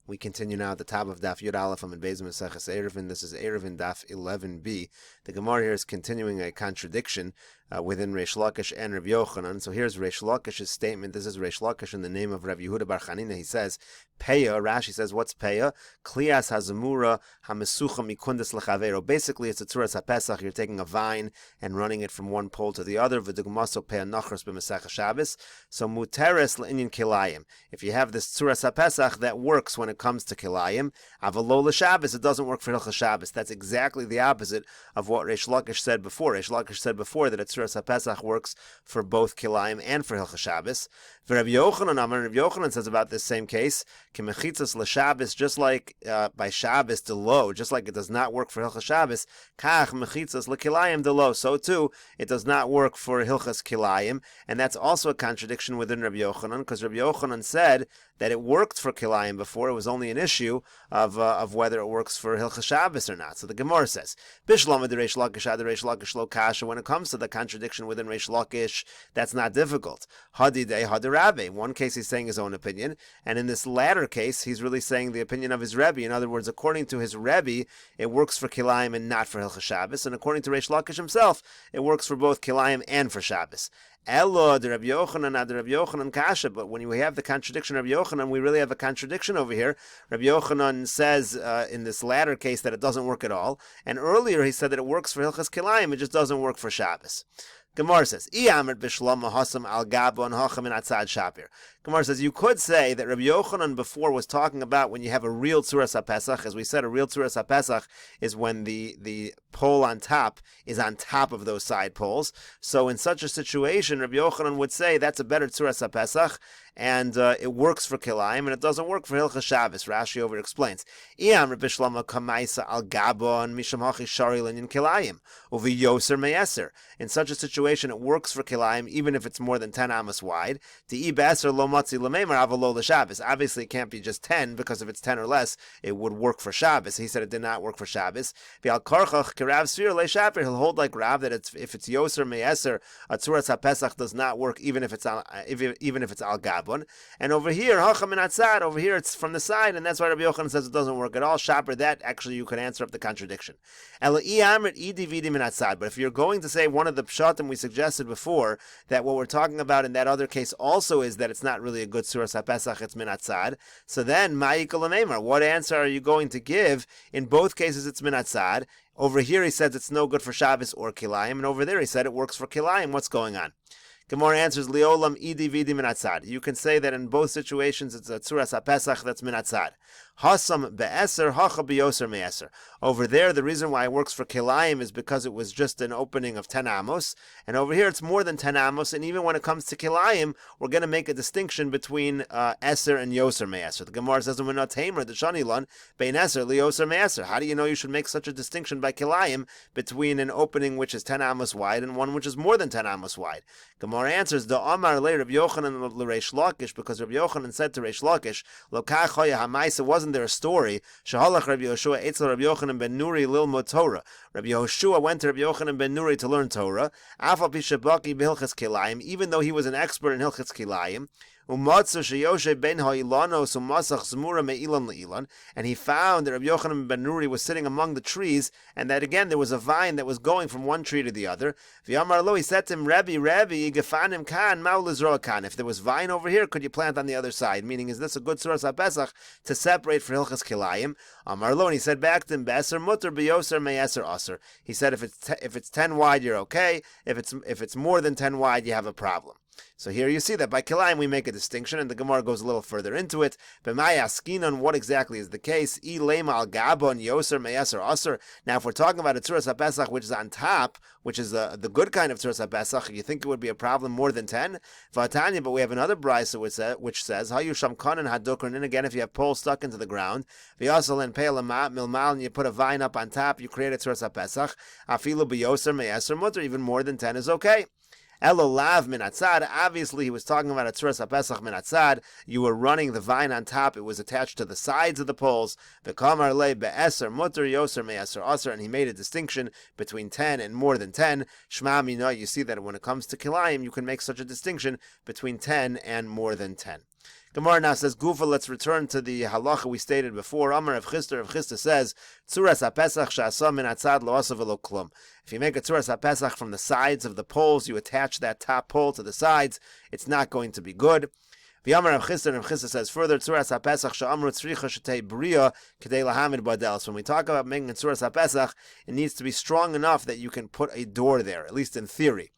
We continue now at the top of Daf Yud Aleph and Beis Meseches Eruvin. This is Eruvin Daf 11b. The Gemara here is continuing a contradiction within Reish Lakish and Rav Yochanan. So here's Reish Lakish's statement. This is Reish Lakish in the name of Rav Yehuda Bar Chanina. He says, Peya, Rashi says, what's Peya? Klias hazamura hamesucha mikundas lechavero. Basically, it's a tzuras haPesach. You're taking a vine and running it from one pole to the other. V'dugmaso peya nachros b'Masechet Shabbos. So muteres le'inyan kilayim. If you have this tzuras haPesach, that works when it comes to kilayim. Avalo l'Shabbos, it doesn't work for Hilchas Shabbos. That's exactly the opposite of what Reish Lakish said before. Reish Lakish said before that a tzuras haPesach works for both kilayim and for Hilchas Shabbos. Rav Yochanan says about this same case, Kemechitzas l'Shabbos, just like by Shabbos delo, just like it does not work for Hilchas Shabbos, Kach mechitzas l'kilayim delo, so too it does not work for Hilchas Kilayim, and that's also a contradiction within Rav Yochanan, because Rav Yochanan said that it worked for Kilayim before. It was only an issue of whether it works for Hilchas Shabbos or not. So the Gemara says, Bishlama de Reish Lakish ad Reish Lakish lo kasha. When it comes to the contradiction within Reish Lakish, that's not difficult. Hadidei hadirabe. One case he's saying his own opinion, and in this latter case, he's really saying the opinion of his Rebbe. In other words, according to his Rebbe, it works for Kilayim and not for Hilchas Shabbos, and according to Reish Lakish himself, it works for both Kilayim and for Shabbos. Elo de Rabbi Yochanan ad Rabbi Yochanan kasha. But when we have the contradiction of Rabbi Yochanan, we really have a contradiction over here. Rabbi Yochanan says in this latter case that it doesn't work at all, and earlier he said that it works for Hilchas Kilayim, it just doesn't work for Shabbos. Gemara says, Gemara says, you could say that Rabbi Yochanan before was talking about when you have a real tzuras haPesach. As we said, a real tzuras haPesach is when the pole on top is on top of those side poles. So in such a situation, Rabbi Yochanan would say that's a better tzuras haPesach, and it works for Kilayim, and it doesn't work for Hilchas Shabbos. Rashi over explains. In such a situation, it works for Kilayim, even if it's more than 10 amos wide. Obviously, it can't be just 10, because if it's 10 or less, it would work for Shabbos. He said it did not work for Shabbos. He'll hold like Rav that if it's Yoser Me'eser, a tzuras haPesach does not work even if it's al Gabon. And over here, over here it's from the side, and that's why Rabbi Yochanan says it doesn't work at all. Shaper, that actually you could answer up the contradiction. But if you're going to say one of the pshatim we suggested before, that what we're talking about in that other case also is that it's not really a good tzuras haPesach, it's min atzad, so then what answer are you going to give? In both cases it's min atzad. Over here he says it's no good for Shabbos or Kilayim, and over there he said it works for Kilayim. What's going on? Gemara answers, Liolam idi vidi min atzad. You can say that in both situations it's a tzuras haPesach that's min atzad. Hasam be'eser, hacha be'yoser me'eser. Over there, the reason why it works for Kilayim is because it was just an opening of 10 amos, and over here it's more than 10 amos, and even when it comes to Kilayim, we're going to make a distinction between eser and yoser me'eser. The Gemara says, we're not tamer, the shanilan, bein eser, liyoser me'eser. How do you know you should make such a distinction by Kilayim between an opening which is 10 amos wide and one which is more than 10 amos wide? Gemara answers, the Amar le Rabbi Yochanan l'Reish Lakish, because Rabbi Yochanan said to Reish Lakish, Lo kach hoya ha'maisa, wasn't there a story? Shahalach Rabbi Yoshua etzel Rabbi Yochanan ben Nuri lilmod Torah. Rabbi Yoshua went to Rabbi Yochanan ben Nuri to learn Torah. Afal pi shabaki b'Hilchas Kilayim, even though he was an expert in Hilchas Kilayim. And he found that Rabbi Yochanan ben Nuri was sitting among the trees, and that again there was a vine that was going from one tree to the other. He said to him, Rabbi, if there was vine over here, could you plant on the other side? Meaning, is this a good tzuras haPesach to separate for Hilchas Kilayim? And he said back to him, Be'eser mutter be'yoser me'eser aser. He said if it's 10 wide, you're okay. If it's more than 10 wide, you have a problem. So here you see that by Kilayim we make a distinction, and the Gemara goes a little further into it. B'may askinon, what exactly is the case? Ilema al gabon yoser me'eser aser. Now, if we're talking about a tzuras haPesach which is on top, which is the good kind of tzuras haPesach, you think it would be a problem more than 10? V'atanya, but we have another brisa which says hayusham kanan hadokron. And again, if you have poles stuck into the ground, v'yasal and pe'el milmal, and you put a vine up on top, you create a tzuras haPesach. Afilu b'yoser me'eser mutter, even more than 10 is okay. Elo lav min atzad. Obviously, he was talking about a tzuras haPesach min atzad. You were running the vine on top; it was attached to the sides of the poles. V'kamar le be'eser mutter yoser me'eser aser, and he made a distinction between 10 and more than 10. Shma mina. You see that when it comes to Kilayim, you can make such a distinction between 10 and more than 10. Gemara now says, Gufa, let's return to the halacha we stated before. Amar Rav Chisda says, Tzuras HaPesach she'asa min atzad lo asa v'lo klum. If you make a Tzuras HaPesach from the sides of the poles, you attach that top pole to the sides, it's not going to be good. V'yamar Rav Chisda says further, Tzuras HaPesach she'amru tzricha shetei bria kedei lahamid badel. So when we talk about making a Tzuras HaPesach, it needs to be strong enough that you can put a door there, at least in theory.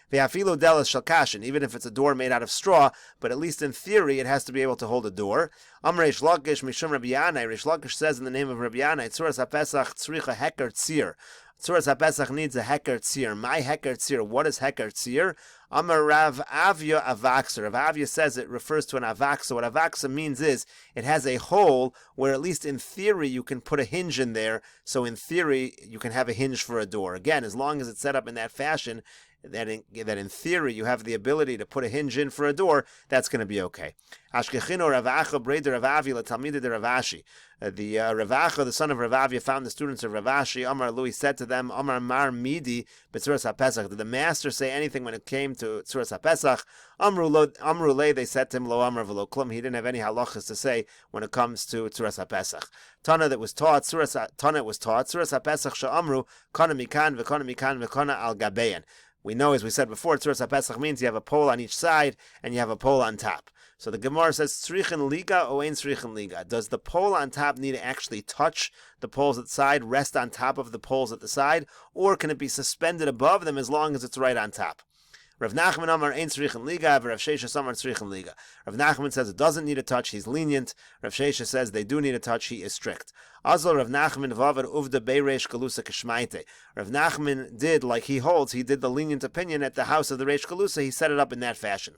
Ve'afilu delas shel kashin, even if it's a door made out of straw, but at least in theory it has to be able to hold a door. Amar Reish Lakish mishum Rabbi Yanai. Reish Lakish says in the name of Rabbi Yanai, Tzuras HaPesach tzricha heker tzir. Tzuras HaPesach needs a heker tzir. My heker tzir. What is heker tzir? Amar Rav Avya avaksa. Rav Avya says it refers to an avaksa. What avaksa means is it has a hole where at least in theory you can put a hinge in there. So in theory you can have a hinge for a door. Again, as long as it's set up in that fashion, that in theory you have the ability to put a hinge in for a door, that's going to be okay. Ashkechino Ravacha Breder Ravavi Latalmida de Ravashi. The Ravacha, the son of Ravavia, found the students of Ravashi. Amar Lui said to them, Amar Mar Midi B'Tzuras HaPesach. Did the master say anything when it came to Tzuras HaPesach? Amru Le, they said to him, Lo Amar V'Lo Klum. He didn't have any halachas to say when it comes to Tzuras HaPesach. Tana was taught Tzuras HaPesach Sha'amru Kana Mikan V'Kana Mikan V'Kana Al Gabeyan. We know, as we said before, Tzuras HaPesach means you have a pole on each side and you have a pole on top. So the Gemara says, Tzrichen Liga or Ein Tzrichen Liga. Does the pole on top need to actually touch the poles at the side, rest on top of the poles at the side, or can it be suspended above them as long as it's right on top? Rav Nachman Amar Ein Tzrichen Liga, Rav Sheshes Amar Tzrichen Liga. Rav Nachman says it doesn't need a touch, he's lenient. Rav Sheshes says they do need a touch, he is strict. Also, Rav Nachman Vavar Uvda Beiresh Galusa Kishmaite. Rav Nachman did, like he holds, he did the lenient opinion at the house of the Reish Galusa, he set it up in that fashion.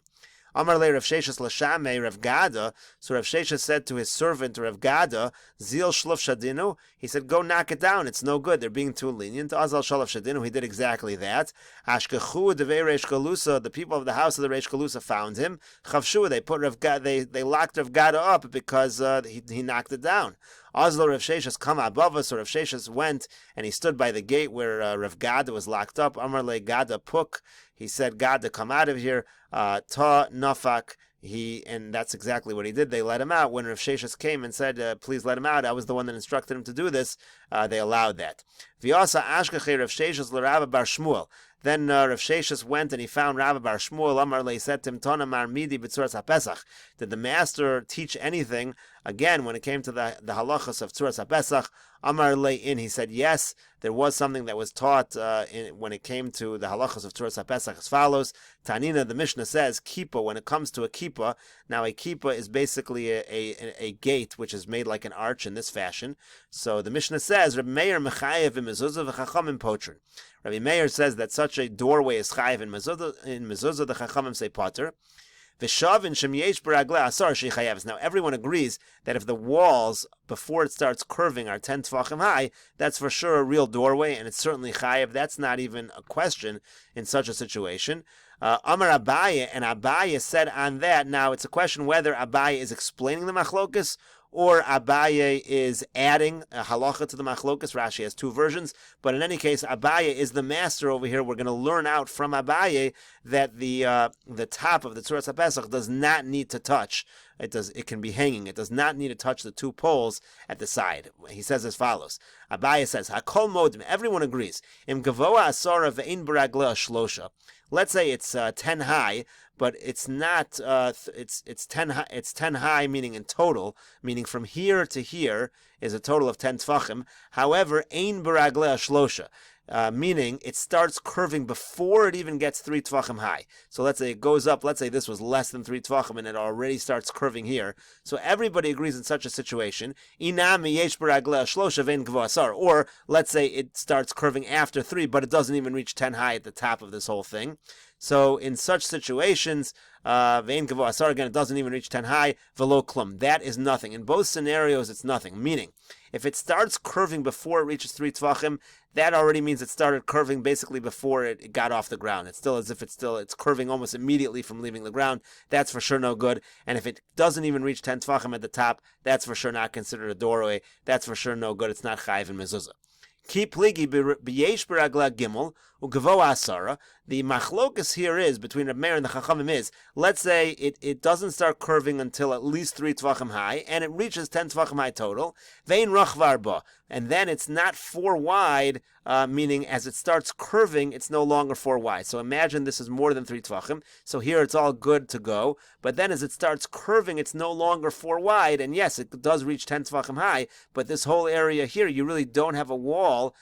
Amar le Rav Sheshes Lashame Rav Gada. So Rav Sheshes said to his servant Rav Gada, Zil Shluf Shadinu. He said, go knock it down. It's no good. They're being too lenient. Azal Shalaf Shadinu. He did exactly that. Ashkechu Devei Reish Galusa. The people of the house of the Reish Galusa found him. Chavshu. They put Rav Gada. They locked Rav Gada up because he knocked it down. Azlo Rav Sheshes come above us. So Rav Sheshes went and he stood by the gate where Rav Gada was locked up. Amar le Gada Puk. He said, Gada, come out of here. Ta nafak. And that's exactly what he did. They let him out. When Rav Sheshes came and said, please let him out, I was the one that instructed him to do this, they allowed that. V'yasa ashkache Rav Sheshes l'Rava bar Shmuel. Then Rav Sheshes went and he found Rabbi Bar Shmuel. Amar le said to him, Tana mar midi b'tzuras HaPesach. Did the master teach anything, again, when it came to the halachas of tzuras HaPesach? Amar le in, he said, yes, there was something that was taught when it came to the halachas of tzuras HaPesach as follows. Tanina, the Mishnah says, kippah, when it comes to a kippah, now a kippah is basically a gate which is made like an arch in this fashion. So the Mishnah says, Rabbi Meir mechayev v'mezuzah v'chachamim potrin. Rabbi Meir says that such a doorway is chayev in mezuzah, the chachamim say potter. V'shavin shemyesh b'ragleh asar shechayev. Now everyone agrees that if the walls before it starts curving are 10 tefachim high, that's for sure a real doorway, and it's certainly chayev. That's not even a question in such a situation. Amar Abaye, and Abaye said on that. Now it's a question whether Abaye is explaining the machlokus or Abaye is adding a halacha to the machlokus. Rashi has two versions, but in any case, Abaye is the master over here. We're going to learn out from Abaye that the top of the Tzuras HaPesach does not need to touch. It can be hanging. It does not need to touch the two poles at the side. He says as follows. Abaye says, Hakol modim, everyone agrees. Im gavoa asara ve'in b'ragleh shlosha. Let's say it's 10 high, but it's not. It's 10 high. It's 10 high, meaning in total, meaning from here to here is a total of 10 tefachim. However, ein b'ragleh shlosha. Meaning it starts curving before it even gets 3 tefachim high. So let's say it goes up, let's say this was less than 3 tefachim and it already starts curving here. So everybody agrees in such a situation. Or let's say it starts curving after 3, but it doesn't even reach 10 high at the top of this whole thing. So in such situations, again, it doesn't even reach 10 high, velo klum. That is nothing. In both scenarios, it's nothing. Meaning, if it starts curving before it reaches 3 tefachim, that already means it started curving basically before it got off the ground. It's still as if it's curving almost immediately from leaving the ground. That's for sure no good. And if it doesn't even reach 10 tefachim at the top, that's for sure not considered a doorway. That's for sure no good. It's not chayiv and mezuzah. Ki pligi b'yesh b'ragla gimel ugavo asara. The machlokus here is, between Reb Meir and the Chachamim is, let's say it doesn't start curving until at least 3 tvachim high, and it reaches 10 tvachim high total, vein rachvar ba, and then it's not 4 wide, meaning as it starts curving, it's no longer 4 wide. So imagine this is more than 3 tvachim, so here it's all good to go, but then as it starts curving, it's no longer 4 wide, and yes, it does reach 10 tvachim high, but this whole area here, you really don't have a wall,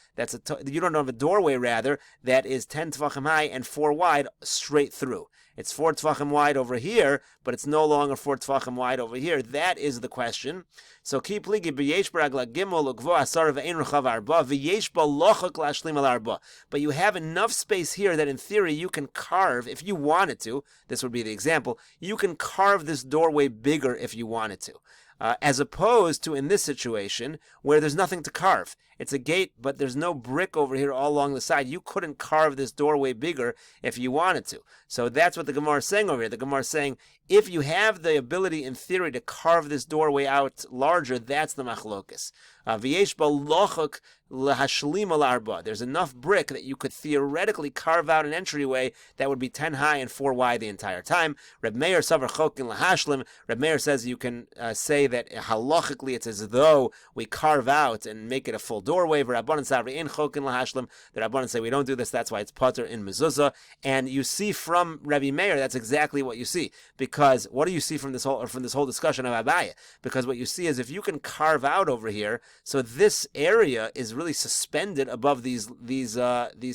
you don't have a doorway rather, that is 10 tvachim high and 4 wide straight through. It's 4 tvachim wide over here, but it's no longer 4 tvachim wide over here. That is the question. So keep ligi b'yesh baragla gimel ugvo asar ve'ein rechav arba v'yesh ba lochak lashlim al arba. But you have enough space here that in theory you can carve, if you wanted to, this would be the example, you can carve this doorway bigger if you wanted to. As opposed to in this situation where there's nothing to carve. It's a gate, but there's no brick over here all along the side. You couldn't carve this doorway bigger if you wanted to. So that's what the Gemara is saying over here. The Gemara is saying, if you have the ability in theory to carve this doorway out larger, that's the machlokus. V'yesh b'lochak lahashlim al arba. There's enough brick that you could theoretically carve out an entryway that would be 10 high and 4 wide the entire time. Reb Meir savar chokin lahashlim. Reb Meir says you can say that halachically it's as though we carve out and make it a full doorway. V'rabbanan savar in chokin lahashlim. The Rabbanan say we don't do this. That's why it's pater in mezuzah. And you see from Rabbi Meir that's exactly what you see. Because what do you see from this whole discussion of Abaya? Because what you see is if you can carve out over here, so this area is really suspended above these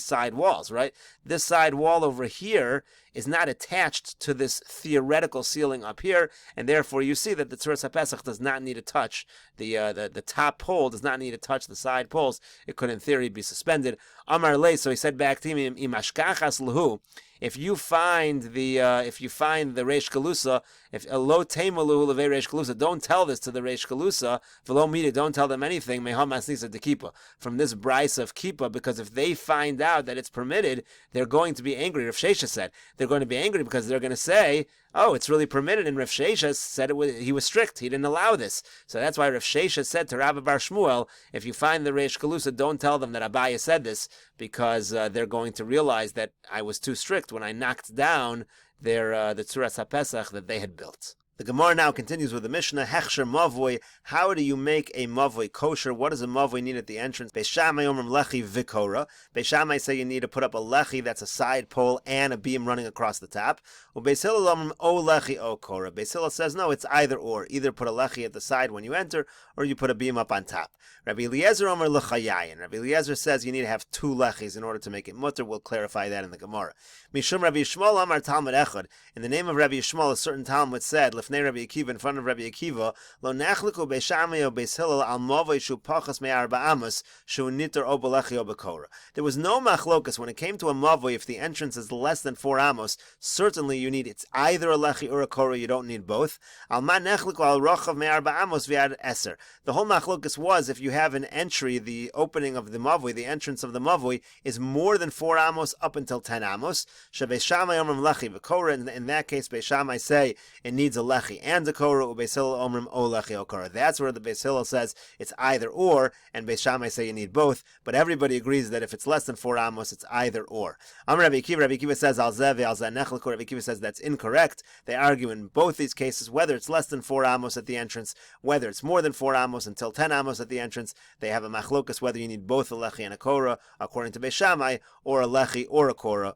side walls, right? This side wall over here is not attached to this theoretical ceiling up here, and therefore you see that the Tzuras HaPesach does not need to touch the top pole, does not need to touch the side poles. It could in theory be suspended. Amar Lei, so he said back to him, Imashkachas Lahu. If you find the Reish Galusa, if lo teimalu levei Reish Galusa, don't tell this to the Reish Galusa. V'lo midi, don't tell them anything. Meham masnisa de kippah, from this brisa of kippah, because if they find out that it's permitted, they're going to be angry. Rav Shesha said they're going to be angry because they're going to say, oh, it's really permitted, and Rav Shesha said he was strict. He didn't allow this. So that's why Rav Shesha said to Rabbi Bar Shmuel, if you find the Reish Galusa, don't tell them that Abaya said this, because they're going to realize that I was too strict when I knocked down the Tzuras HaPesach that they had built. The Gemara now continues with the Mishnah, Hechsher Mavoi. How do you make a Mavoi kosher? What does a Mavoi need at the entrance? Beis Shammai omrim lechi vikora. Beis Shammai say you need to put up a lechi, that's a side pole, and a beam running across the top. Beis Hillel omrim o lechi o kora. Beis Hillel says no, it's either or. Either put a lechi at the side when you enter, or you put a beam up on top. Rabbi Eliezer omr lechayayin. Rabbi Eliezer says you need to have 2 lechis in order to make it mutter. We'll clarify that in the Gemara. Mishum Rabbi Yishmael amar Talmud echad. In the name of Rabbi Yishmael, a certain Talmud said, Lefnei Rabbi Akiva, in front of Rabbi Akiva, Lo nachliku Beis Shammai o Beis Hillel al mavoi shu pachas me'arba amos shu nitter o belechi o bekora. There was no machlokas when it came to a mavoi. If the entrance is less than 4 amos, certainly you need, it's either a lechi or a kora. You don't need both. Al ma nachliku al rochav me'arba amos v'yad eser. The whole machlokas was if you have an entry, the opening of the mavoi, the entrance of the mavoi is more than 4 amos up until 10 amos. Beis Shammai omrim lechi v'kora. In that case, Beis Shammai say it needs a lechi and a kora. Beis Hillel omrim o lechi o kora. That's where the Beis Hillel says it's either or, and Beis Shammai say you need both. But everybody agrees that if it's less than 4 amos, it's either or. Amar Rabbi Akiva says al zeh ve'al zeh nechliku. Rabbi Akiva says that's incorrect. They argue in both these cases whether it's less than 4 amos at the entrance, whether it's more than 4 amos until 10 amos at the entrance. They have a machlokas whether you need both a lechi and a kora according to Beis Shammai, or a lechi or a kora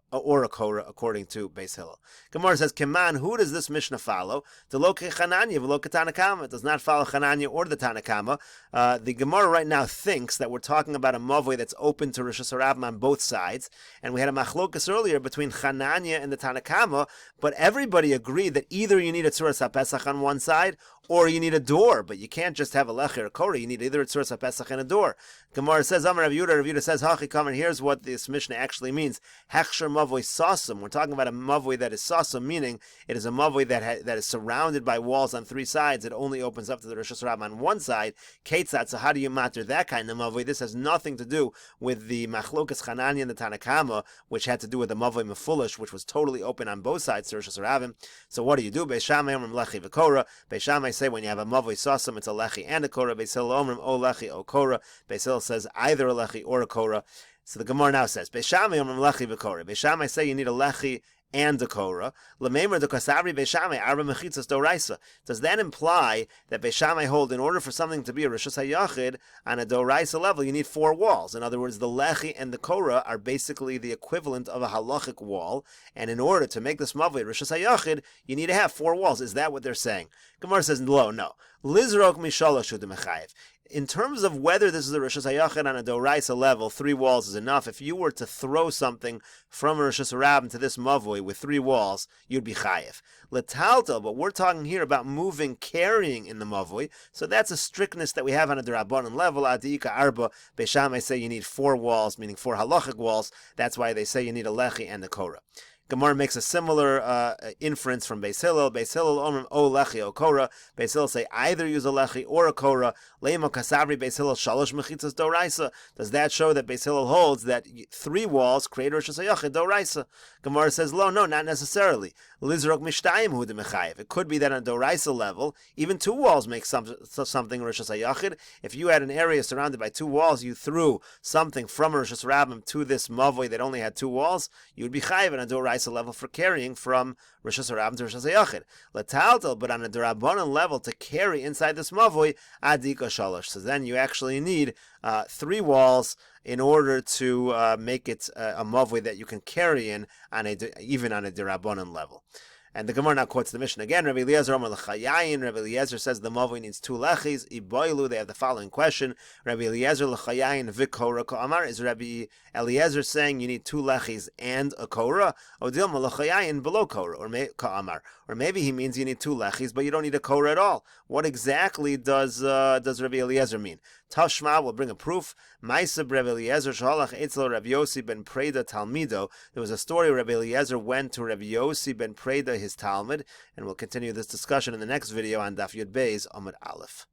according to Beis Hillel. Gemara says, Keman, who does this Mishnah follow? To lo Chananya v'lo Tanakama. It does not follow Chananya or the Tanakama. The Gemara right now thinks that we're talking about a mavoi that's open to Rosh Hashanah on both sides, and we had a machlokas earlier between Chananya and the Tanakama, but everybody agreed that either you need a Tzuras HaPesach on one side, or you need a door, but you can't just have a lechi or a kora. You need either a Tzuras HaPesach and a door. Gemara says, Amar Rav Yehuda says, Hachi Kamer, here's what this Mishnah actually means. Hechsher Mavoi Sasum. We're talking about a Mavoi that is Sasum, meaning it is a Mavoi that is surrounded surrounded by walls on three sides, it only opens up to the Rosh Hashanah on one side. Ketzat, so how do you matter that kind of mavoi? This has nothing to do with the Machlokas Chanani and the Tanakama, which had to do with the mavoi mefulish, which was totally open on both sides to Rosh Hashanah. So what do? Beis Shammai omrim lechi v'kora. Beis Shammai say when you have a mavoi sasam, it's a lechi and a kora. Beis Hillel omrim o lechi o kora. Beis Hillel says either a lechi or a kora. So the Gemara now says, Beis Shammai omrim lechi v'kora. Beis Shammai say you need a lechi and a kora. L'meimer de kasavri Beis Shammai arba mechitzas doraisa. Does that imply that Beis Shammai hold in order for something to be a rishus hayachid on a doraisa level, you need four walls? In other words, the lechi and the kora are basically the equivalent of a halachic wall, and in order to make this mavli rishus hayachid, you need to have four walls. Is that what they're saying? Gemara says, no. Lizrok mishalosh u'demechayev. In terms of whether this is a Rishus Hayachid on a Doraisa level, three walls is enough. If you were to throw something from a Rishus Harabim to this Mavoi with three walls, you'd be Chayev. Letaltel, but we're talking here about moving, carrying in the Mavoi, so that's a strictness that we have on a Derabanan level. Adika Arba, Beis Shammai say you need four walls, meaning four halachic walls. That's why they say you need a Lechi and a Korah. Gemara makes a similar inference from Beis Hillel. Beis Hillel omrim o lechi o kora. Beis Hillel say either use a lechi or a kora. Leimo kasavri Beis Hillel shalosh mechitzas doraisa. Does that show that Beis Hillel holds that three walls create Rosh Hashanah doraisa? Gemara says, no, not necessarily. Lizrok mishtayim hu demechayev. It could be that on a doraisa level, even two walls make something Rosh Hashanah. If you had an area surrounded by two walls, you threw something from Rosh Hashanah to this mavoi that only had two walls, you would be chayev on a doraisa level for carrying from Rosh Hashanah to Rosh Hashanah. Letaltel, but on a Derabanan level to carry inside this mavoi, adika shalosh. So then you actually need three walls in order to make it a mavoi that you can carry in on even on a Derabanan level. And the Gemara now quotes the Mishnah again. Rabbi Eliezer Omer l'chayayin. Rabbi Eliezer says the mavoi needs two lechis. Iboilu. They have the following question. Rabbi Eliezer l'chayayin v'kora ka'amar. Is Rabbi Eliezer saying you need two lechis and a kora? Or dilma l'chayayin below kora or ka'amar. Or maybe he means you need two lechis, but you don't need a kora at all. What exactly does Rabbi Eliezer mean? Tashma will bring a proof. Ma'aseh Rabbi Eliezer shalach etzel Rabbi Yossi ben Preda Talmido. There was a story Rabbi Eliezer went to Rabbi Yossi ben Preda, his Talmud, and we'll continue this discussion in the next video on Daf Yud Beis Amud Aleph.